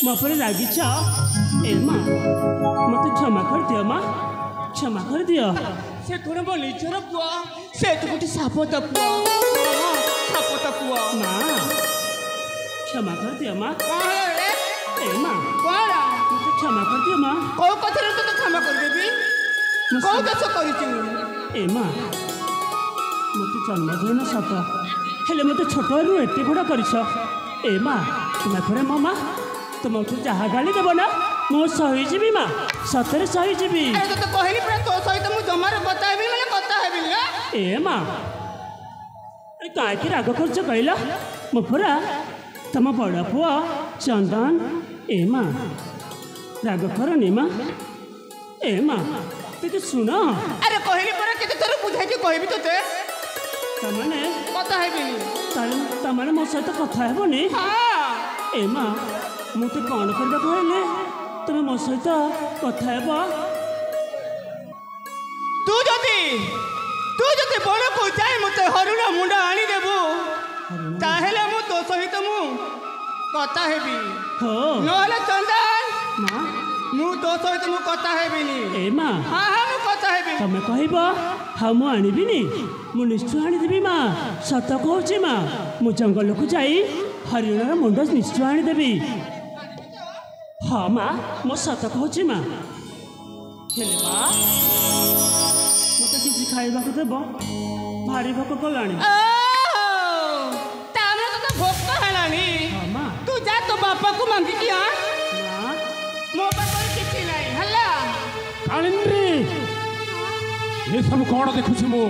मोपर रागिच ए माँ मत क्षमा कर दियो माँ क्षमा कर दियो से थोड़ा मो निजर पुआ से तो गोटे सापत पुआ सापत पुआ माँ क्षमा कर दियो माँ ए माँ कौन मत क्षमा कर दियो माँ कौ कथर तो क्षमा कर देबी कौ दस करिछु ए माँ मत जन्मदिन सत हेले मत छोट रु एते बड़ करिछ ए माँ तुम थोड़े मो माँ तुम जहाँ गाली देव ना मो सही जीवी माँ सतरे सही जीवी तो कहली पूरा तो सहित मु जमार बताइबी माने कथा हेबी ना ए माँ काहे राग करछ कहला मो पूरा तुम बड़ पुआ चंदन ए माँ राग करनी माँ ए माँ ते सुन अरे कहली पूरा केते तोर बुझाई के कहबी तोते ତାମାନେ କଥା ହେବିନି। ତାମାନେ ମୋ ସହିତ କଥା ହେବନି? ଏ ମା ମୋତେ କ'ଣ କରିବାକୁ ହେଲେ ତମେ ମୋ ସହିତ କଥା ହେବ? ତୁ ଯଦି ବଣକୁ ଯାଇ ମୋତେ ହରିଣ ମୁଣ୍ଡ ଆଣିଦେବୁ ତାହେଲେ ମୁଁ ତୋ ସହିତ ମୁଁ କଥା ହେବି। ନହେଲେ ଚନ୍ଦନ ମୁଁ ତୋ ସହିତ ମୁଁ କଥା ହେବିନି। ଏ ମା ମୁଁ କଥା ହେବି। ତମେ କହିବ ହଁ ମୁଁ ଆଣିବିନି? ମୁଁ ନିଶ୍ଚୟ ଆଣିଦେବି ମା, ସତ କହୁଛି ମା। ମୁଁ ଜଙ୍ଗଲକୁ ଯାଇ ହରିଣର ମୁଣ୍ଡ ନିଶ୍ଚୟ ଆଣିଦେବି। ହଁ ମା ମୁଁ ସତ କହୁଛି ମା। ହେଲେ ମା ମୋତେ କିଛି ଖାଇବାକୁ ଦେବ, ଭାରି ଭୋକ କଲାଣି। ତାମାନେ ତୋତେ ଭୋକ ହେଲାଣି? ହଁ ମା। ତୁ ଯା ତୋ ବାପାକୁ ମାଗିକି ଆ। ମା ମୋ ପାଖରେ କିଛି ନାହିଁ ହେଲା। କାଳିନ୍ଦ୍ରୀ ଏସବୁ କ'ଣ ଦେଖୁଛି ମୁଁ?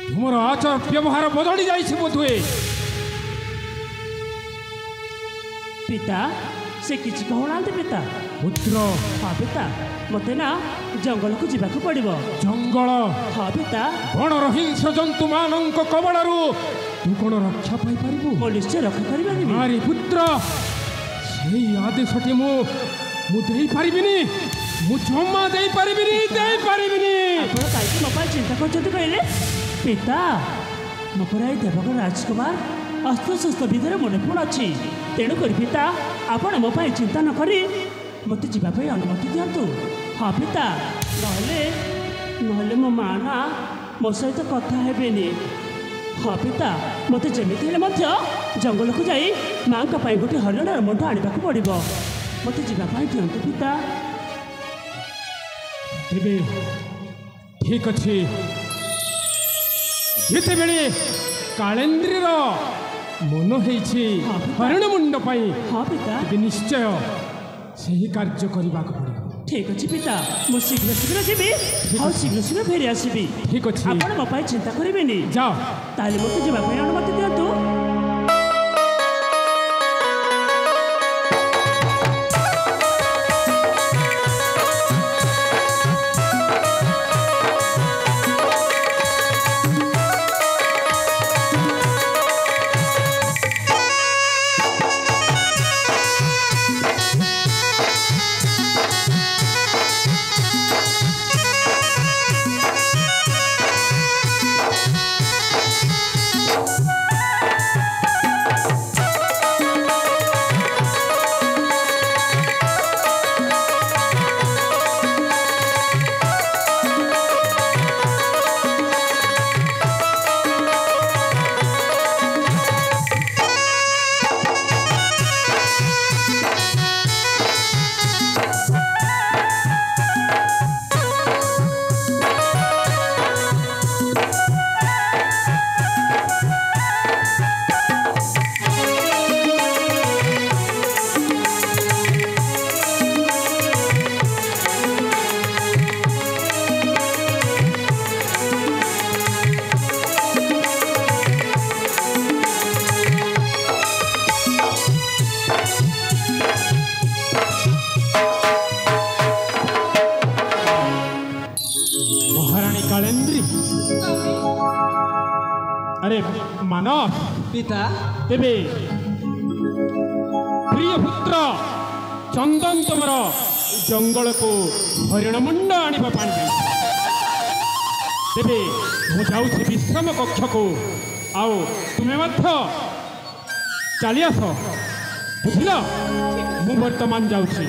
ତୁମର ଆଚାର ବ୍ୟବହାର ବଦଳି ଯାଇଛି ବୋଧହୁଏ। ପିତା ସେ କିଛି କହୁନାହାନ୍ତି ପିତା। ପୁତ୍ର ହଁ ପିତା ମୋତେ ନା ଜଙ୍ଗଲକୁ ଯିବାକୁ ପଡ଼ିବ। ଜଙ୍ଗଲ? ହଁ ପିତା। ବଣର ହିଂସ୍ର ଜନ୍ତୁମାନଙ୍କ କବଳରୁ ତୁ କ'ଣ ରକ୍ଷା ପାଇପାରିବୁ? ମୁଁ ନିଶ୍ଚୟ ରକ୍ଷା କରିପାରିବି। ଆରେ ପୁତ୍ର ସେଇ ଆଦେଶଟି ମୁଁ ଦେଇପାରିବିନି। ମୁଁ ଜମା ଦେଇପାରିବିନି। ଆପଣ କାହିଁକି ମୋ ପାଇଁ ଚିନ୍ତା କରୁଛନ୍ତି କହିଲେ? ପିତା ମୋ ପରେ ଏଇ ଦେବକ ରାଜକୁମାର ଅସ୍ତ୍ରଶସ୍ତ୍ର ବିଦ୍ୟାରେ ମୋ ନିପୁଣ ଅଛି। ତେଣୁକରି ପିତା ଆପଣ ମୋ ପାଇଁ ଚିନ୍ତା ନ କରି ମୋତେ ଯିବା ପାଇଁ ଅନୁମତି ଦିଅନ୍ତୁ। ହଁ ପିତା ନହେଲେ ମୋ ମା ନା ମୋ ସହିତ କଥା ହେବେନି। ହଁ ପିତା ମୋତେ ଯେମିତି ହେଲେ ମଧ୍ୟ ଜଙ୍ଗଲକୁ ଯାଇ ମାଙ୍କ ପାଇଁ ଗୋଟେ ହରିଣର ମୁଣ୍ଡ ଆଣିବାକୁ ପଡ଼ିବ। ମୋତେ ଯିବା ପାଇଁ ଦିଅନ୍ତୁ ପିତା। ତେବେ ଠିକ୍ ଅଛି। ଯେତେବେଳେ କାଳେନ୍ଦ୍ରୀର ମନ ହେଇଛି ହରିଣ ମୁଣ୍ଡ ପାଇଁ, ହଁ ପିତା ତେବେ ନିଶ୍ଚୟ ସେହି କାର୍ଯ୍ୟ କରିବାକୁ ପଡ଼ିବ। ଠିକ୍ ଅଛି ପିତା ମୁଁ ଶୀଘ୍ର ଯିବି ଆଉ ଶୀଘ୍ର ଫେରି ଆସିବି। ଠିକ୍ ଅଛି। ଆପଣ ମୋ ପାଇଁ ଚିନ୍ତା କରିବେନି। ଯାଅ। ତାହେଲେ ମୋତେ ଯିବା ପାଇଁ ଅନୁମତି ଦିଅନ୍ତୁ। अरे मानव पिता तेबे प्रिय पुत्र चंदन तुमर जंगल को हरिण मुंड आनिबा पाई तेबे मु जाउछि विश्राम कक्ष को आओ तुमे मध्य चली आस बुझिल मु वर्तमान जाउछि।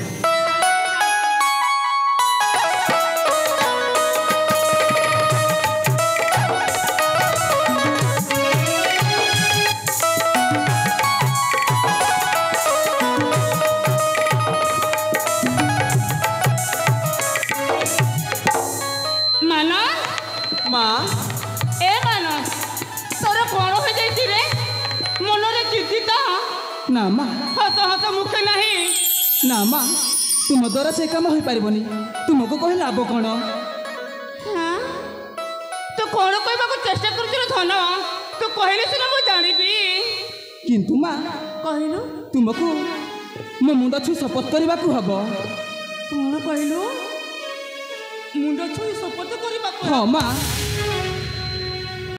ना माँ हस हस मुखे नहीं ना माँ तुम द्वारा से काम हो पारिबनी तुमको कह लाभ कौन हाँ तो कौन कहबा चेष्टा कर धन तो कहले सिना मु जानिबी किंतु माँ कहलु तुमको मो मुंड छु शपथ करबा को हबो कौन कहलु मुंड छु शपथ करबा को हां माँ